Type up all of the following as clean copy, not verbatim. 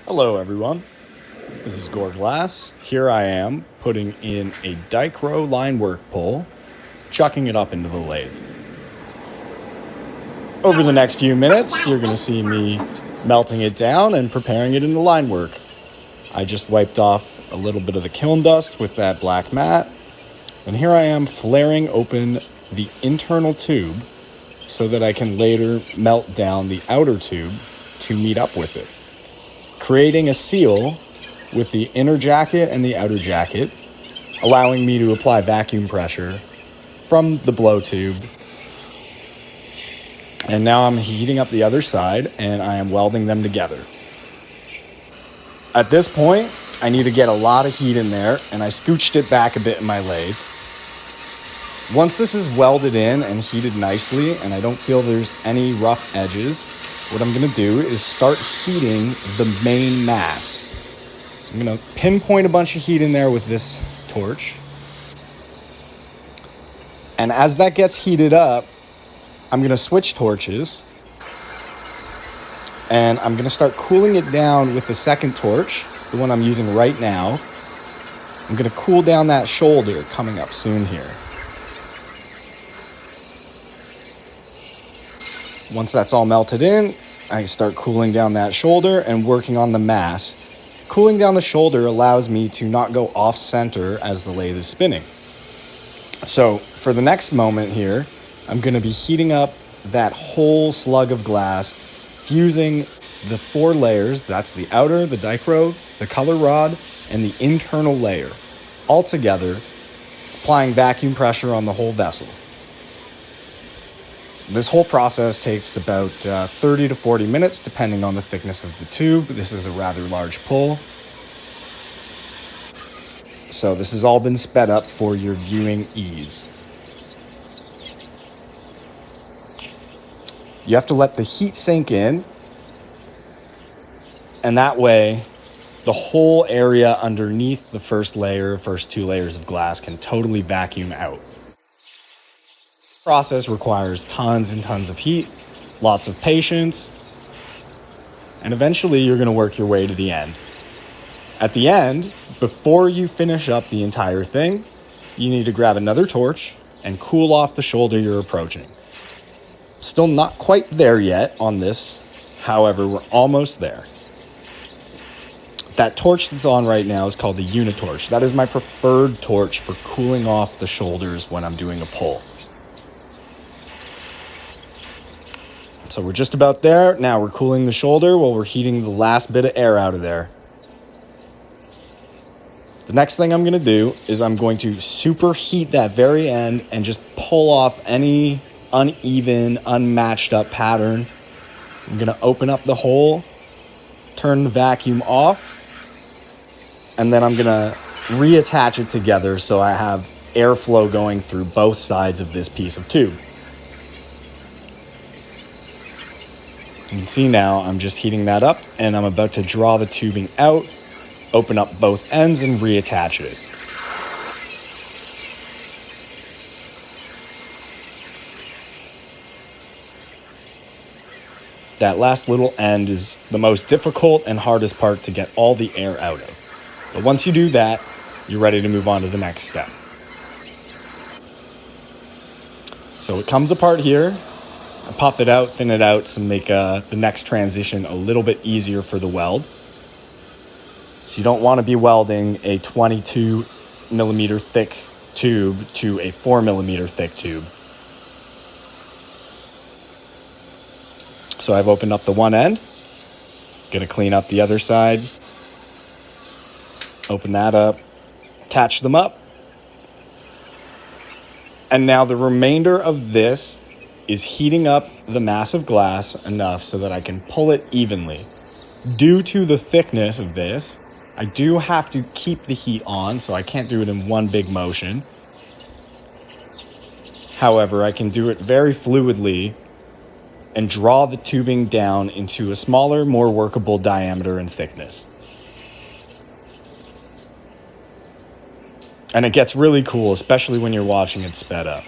Hello everyone, this is Gore Glass. Here I am putting in a Dichro linework pull, chucking it up into the lathe. Over the next few minutes, you're going to see me melting it down and preparing it into linework. I just wiped off a little bit of the kiln dust with that black mat, and here I am flaring open the internal tube so that I can later melt down the outer tube to meet up with it, creating a seal with the inner jacket and the outer jacket, allowing me to apply vacuum pressure from the blow tube. And now I'm heating up the other side and I am welding them together. At this point, I need to get a lot of heat in there, and I scooched it back a bit in my lathe. Once this is welded in and heated nicely and I don't feel there's any rough edges, what I'm going to do is start heating the main mass. So I'm going to pinpoint a bunch of heat in there with this torch. And as that gets heated up, I'm going to switch torches. And I'm going to start cooling it down with the second torch, the one I'm using right now. I'm going to cool down that shoulder coming up soon here. Once that's all melted in, I start cooling down that shoulder and working on the mass. Cooling down the shoulder allows me to not go off center as the lathe is spinning. So for the next moment here, I'm going to be heating up that whole slug of glass, fusing the 4 layers. That's the outer, the Dichro, the color rod, and the internal layer, all together, applying vacuum pressure on the whole vessel. This whole process takes about 30 to 40 minutes, depending on the thickness of the tube. This is a rather large pull. So this has all been sped up for your viewing ease. You have to let the heat sink in, and that way the whole area underneath the first 2 layers of glass can totally vacuum out. Process requires tons and tons of heat, lots of patience, and eventually you're going to work your way to the end. At the end, before you finish up the entire thing, you need to grab another torch and cool off the shoulder you're approaching. Still not quite there yet on this, however, we're almost there. That torch that's on right now is called the unitorch. That is my preferred torch for cooling off the shoulders when I'm doing a pull. So we're just about there. Now we're cooling the shoulder while we're heating the last bit of air out of there. The next thing I'm going to do is I'm going to superheat that very end and just pull off any uneven, unmatched up pattern. I'm going to open up the hole, turn the vacuum off, and then I'm going to reattach it together so I have airflow going through both sides of this piece of tube. You can see now I'm just heating that up, and I'm about to draw the tubing out, open up both ends, and reattach it. That last little end is the most difficult and hardest part to get all the air out of. But once you do that, you're ready to move on to the next step. So it comes apart here. I puff it out, thin it out to make the next transition a little bit easier for the weld. So you don't want to be welding a 22 millimeter thick tube to a 4 millimeter thick tube. So I've opened up the one end. Gonna clean up the other side. Open that up, attach them up. And now the remainder of this is heating up the mass of glass enough so that I can pull it evenly. Due to the thickness of this, I do have to keep the heat on, so I can't do it in one big motion. However, I can do it very fluidly and draw the tubing down into a smaller, more workable diameter and thickness. And it gets really cool, especially when you're watching it sped up.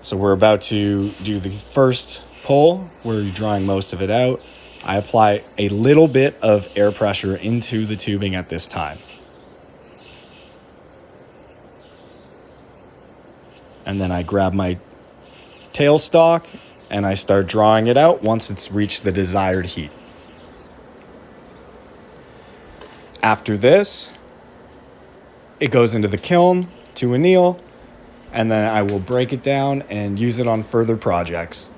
So we're about to do the first pull where you're drawing most of it out. I apply a little bit of air pressure into the tubing at this time. And then I grab my tailstock and I start drawing it out once it's reached the desired heat. After this, it goes into the kiln to anneal, and then I will break it down and use it on further projects.